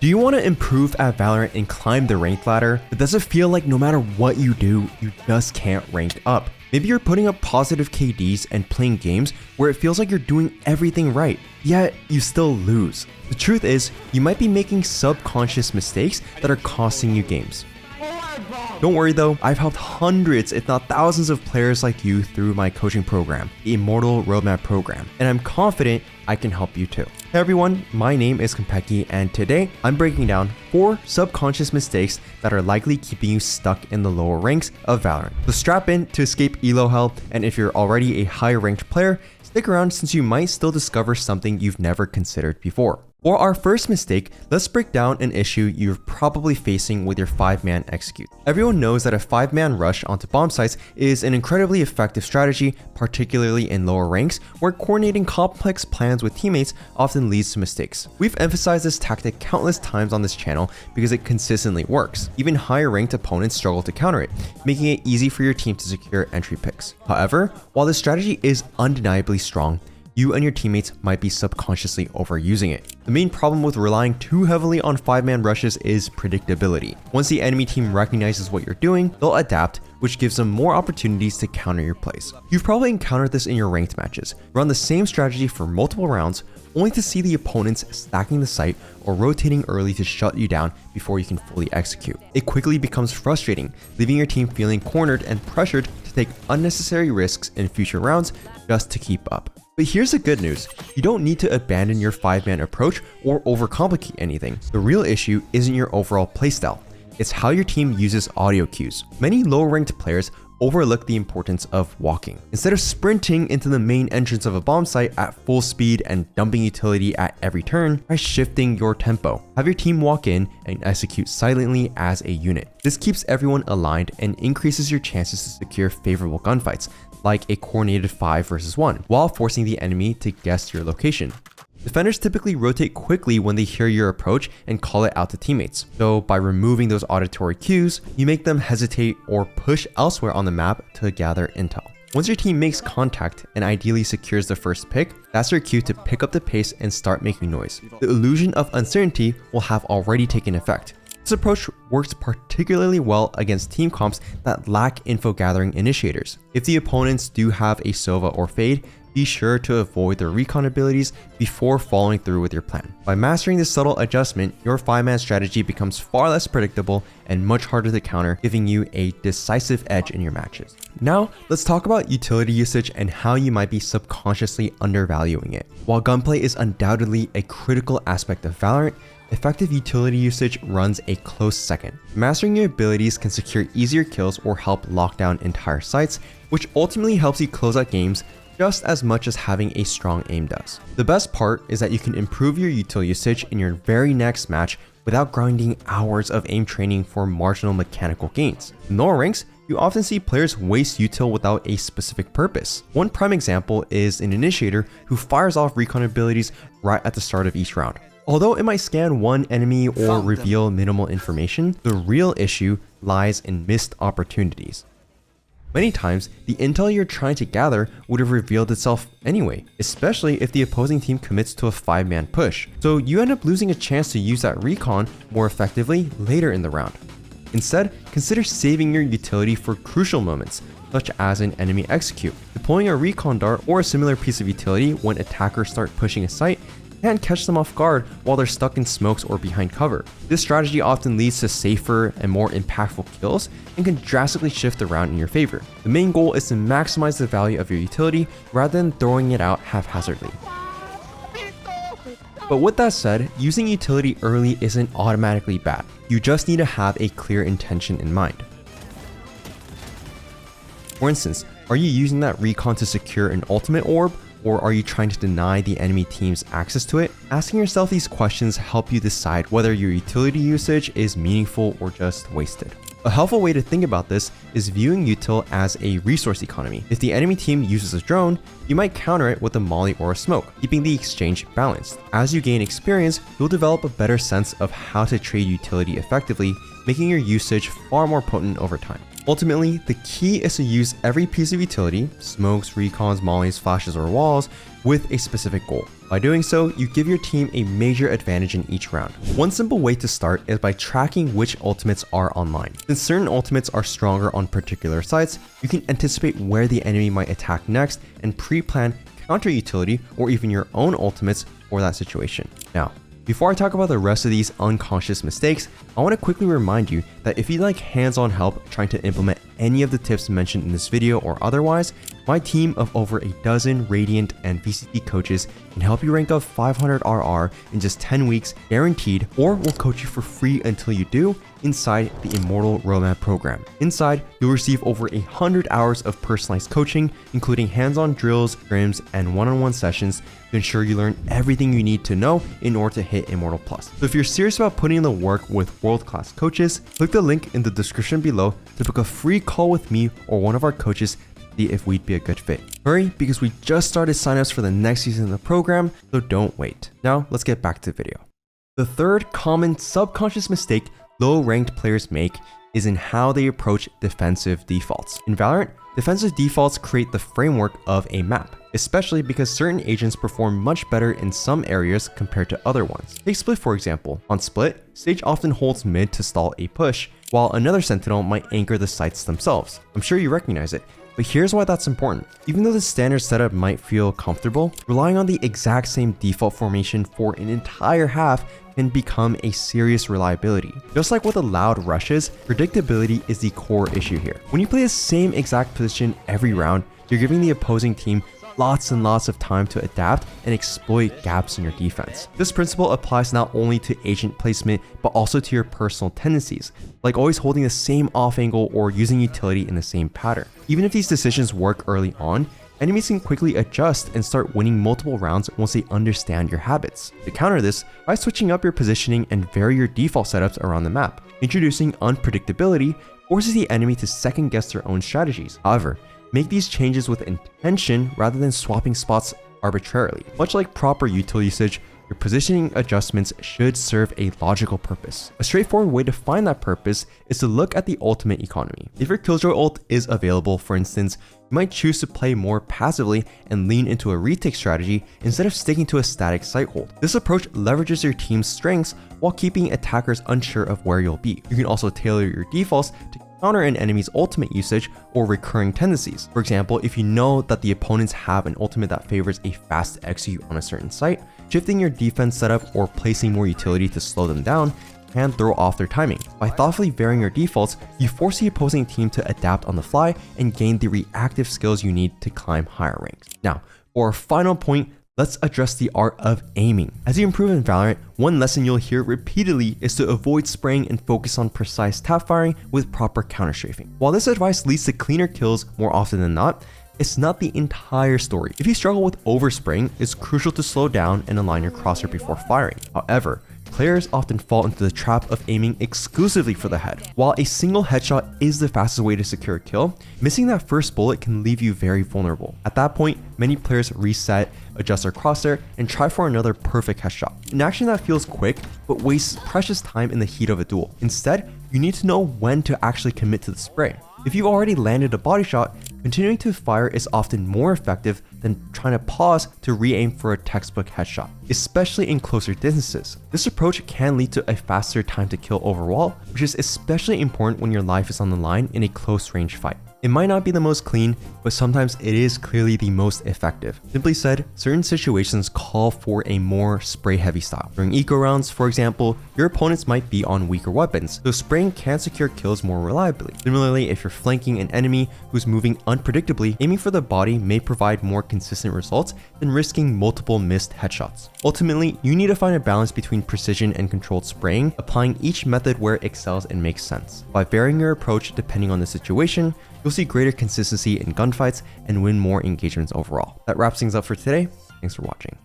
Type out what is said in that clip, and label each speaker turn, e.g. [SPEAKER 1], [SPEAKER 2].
[SPEAKER 1] Do you want to improve at Valorant and climb the rank ladder, but does it feel like no matter what you do, you just can't rank up? Maybe you're putting up positive KDs and playing games where it feels like you're doing everything right, yet you still lose. The truth is, you might be making subconscious mistakes that are costing you games. Don't worry though, I've helped hundreds if not thousands of players like you through my coaching program, the Immortal Roadmap program, and I'm confident I can help you too. Hey everyone, my name is Konpeki, and today I'm breaking down 4 subconscious mistakes that are likely keeping you stuck in the lower ranks of Valorant. So strap in to escape elo hell, and if you're already a high ranked player, stick around since you might still discover something you've never considered before. For our first mistake, let's break down an issue you're probably facing with your 5-man execute. Everyone knows that a 5-man rush onto bomb sites is an incredibly effective strategy, particularly in lower ranks, where coordinating complex plans with teammates often leads to mistakes. We've emphasized this tactic countless times on this channel because it consistently works. Even higher ranked opponents struggle to counter it, making it easy for your team to secure entry picks. However, while this strategy is undeniably strong, you and your teammates might be subconsciously overusing it. The main problem with relying too heavily on 5-man rushes is predictability. Once the enemy team recognizes what you're doing, they'll adapt, which gives them more opportunities to counter your plays. You've probably encountered this in your ranked matches. Run the same strategy for multiple rounds, only to see the opponents stacking the site or rotating early to shut you down before you can fully execute. It quickly becomes frustrating, leaving your team feeling cornered and pressured to take unnecessary risks in future rounds just to keep up. But here's the good news, you don't need to abandon your 5-man approach or overcomplicate anything. The real issue isn't your overall playstyle, it's how your team uses audio cues. Many low-ranked players overlook the importance of walking. Instead of sprinting into the main entrance of a bomb site at full speed and dumping utility at every turn, try shifting your tempo. Have your team walk in and execute silently as a unit. This keeps everyone aligned and increases your chances to secure favorable gunfights, like a coordinated 5 versus 1, while forcing the enemy to guess your location. Defenders typically rotate quickly when they hear your approach and call it out to teammates. So by removing those auditory cues, you make them hesitate or push elsewhere on the map to gather intel. Once your team makes contact and ideally secures the first pick, that's your cue to pick up the pace and start making noise. The illusion of uncertainty will have already taken effect. This approach works particularly well against team comps that lack info gathering initiators. If the opponents do have a Sova or Fade, be sure to avoid their recon abilities before following through with your plan. By mastering this subtle adjustment, your 5-man strategy becomes far less predictable and much harder to counter, giving you a decisive edge in your matches. Now, let's talk about utility usage and how you might be subconsciously undervaluing it. While gunplay is undoubtedly a critical aspect of Valorant, effective utility usage runs a close second. Mastering your abilities can secure easier kills or help lock down entire sites, which ultimately helps you close out games just as much as having a strong aim does. The best part is that you can improve your util usage in your very next match without grinding hours of aim training for marginal mechanical gains. In lower ranks, you often see players waste util without a specific purpose. One prime example is an initiator who fires off recon abilities right at the start of each round. Although it might scan one enemy or reveal minimal information, the real issue lies in missed opportunities. Many times, the intel you're trying to gather would have revealed itself anyway, especially if the opposing team commits to a 5-man push. So you end up losing a chance to use that recon more effectively later in the round. Instead, consider saving your utility for crucial moments, such as an enemy execute. Deploying a recon dart or a similar piece of utility when attackers start pushing a site can catch them off guard while they're stuck in smokes or behind cover. This strategy often leads to safer and more impactful kills and can drastically shift the round in your favor. The main goal is to maximize the value of your utility rather than throwing it out haphazardly. But with that said, using utility early isn't automatically bad. You just need to have a clear intention in mind. For instance, are you using that recon to secure an ultimate orb, or are you trying to deny the enemy team's access to it? Asking yourself these questions help you decide whether your utility usage is meaningful or just wasted. A helpful way to think about this is viewing util as a resource economy. If the enemy team uses a drone, you might counter it with a molly or a smoke, keeping the exchange balanced. As you gain experience, you'll develop a better sense of how to trade utility effectively, making your usage far more potent over time. Ultimately, the key is to use every piece of utility, smokes, recons, mollies, flashes, or walls, with a specific goal. By doing so, you give your team a major advantage in each round. One simple way to start is by tracking which ultimates are online. Since certain ultimates are stronger on particular sites, you can anticipate where the enemy might attack next and pre-plan counter utility or even your own ultimates for that situation. Now, before I talk about the rest of these unconscious mistakes, I want to quickly remind you that if you'd like hands-on help trying to implement any of the tips mentioned in this video or otherwise, my team of over a dozen Radiant and VCT coaches can help you rank up 500 RR in just 10 weeks guaranteed, or will coach you for free until you do inside the Immortal roadmap program. Inside, you'll receive over 100 hours of personalized coaching, including hands-on drills, scrims, and one-on-one sessions to ensure you learn everything you need to know in order to hit Immortal Plus. So if you're serious about putting in the work with world-class coaches, click the link in the description below to book a free call with me or one of our coaches to see if we'd be a good fit. Hurry, because we just started signups for the next season of the program, so don't wait. Now, let's get back to the video. The third common subconscious mistake low-ranked players make is in how they approach defensive defaults. In Valorant, defensive defaults create the framework of a map, especially because certain agents perform much better in some areas compared to other ones. Take Split for example. On Split, Sage often holds mid to stall a push, while another Sentinel might anchor the sites themselves. I'm sure you recognize it, but here's why that's important. Even though the standard setup might feel comfortable, relying on the exact same default formation for an entire half can become a serious reliability. Just like with the loud rushes, predictability is the core issue here. When you play the same exact position every round, you're giving the opposing team lots and lots of time to adapt and exploit gaps in your defense. This principle applies not only to agent placement, but also to your personal tendencies, like always holding the same off angle or using utility in the same pattern. Even if these decisions work early on, enemies can quickly adjust and start winning multiple rounds once they understand your habits. To counter this, try switching up your positioning and vary your default setups around the map. Introducing unpredictability forces the enemy to second guess their own strategies. However, make these changes with intention rather than swapping spots arbitrarily. Much like proper utility usage, your positioning adjustments should serve a logical purpose. A straightforward way to find that purpose is to look at the ultimate economy. If your Killjoy ult is available, for instance, you might choose to play more passively and lean into a retake strategy instead of sticking to a static site hold. This approach leverages your team's strengths while keeping attackers unsure of where you'll be. You can also tailor your defaults to counter an enemy's ultimate usage or recurring tendencies. For example, if you know that the opponents have an ultimate that favors a fast execute on a certain site, shifting your defense setup or placing more utility to slow them down can throw off their timing. By thoughtfully varying your defaults, you force the opposing team to adapt on the fly and gain the reactive skills you need to climb higher ranks. Now, for our final point, let's address the art of aiming. As you improve in Valorant, one lesson you'll hear repeatedly is to avoid spraying and focus on precise tap firing with proper counter strafing. While this advice leads to cleaner kills more often than not, it's not the entire story. If you struggle with overspraying, it's crucial to slow down and align your crosshair before firing. However, players often fall into the trap of aiming exclusively for the head. While a single headshot is the fastest way to secure a kill, missing that first bullet can leave you very vulnerable. At that point, many players reset, adjust their crosshair, and try for another perfect headshot. An action that feels quick, but wastes precious time in the heat of a duel. Instead, you need to know when to actually commit to the spray. If you've already landed a body shot, continuing to fire is often more effective than trying to pause to re-aim for a textbook headshot, especially in closer distances. This approach can lead to a faster time to kill overall, which is especially important when your life is on the line in a close range fight. It might not be the most clean, but sometimes it is clearly the most effective. Simply said, certain situations call for a more spray-heavy style. During eco rounds, for example, your opponents might be on weaker weapons, so spraying can secure kills more reliably. Similarly, if you're flanking an enemy who's moving unpredictably, aiming for the body may provide more consistent results than risking multiple missed headshots. Ultimately, you need to find a balance between precision and controlled spraying, applying each method where it excels and makes sense. By varying your approach depending on the situation, you'll see greater consistency in gunfights and win more engagements overall. That wraps things up for today. Thanks for watching.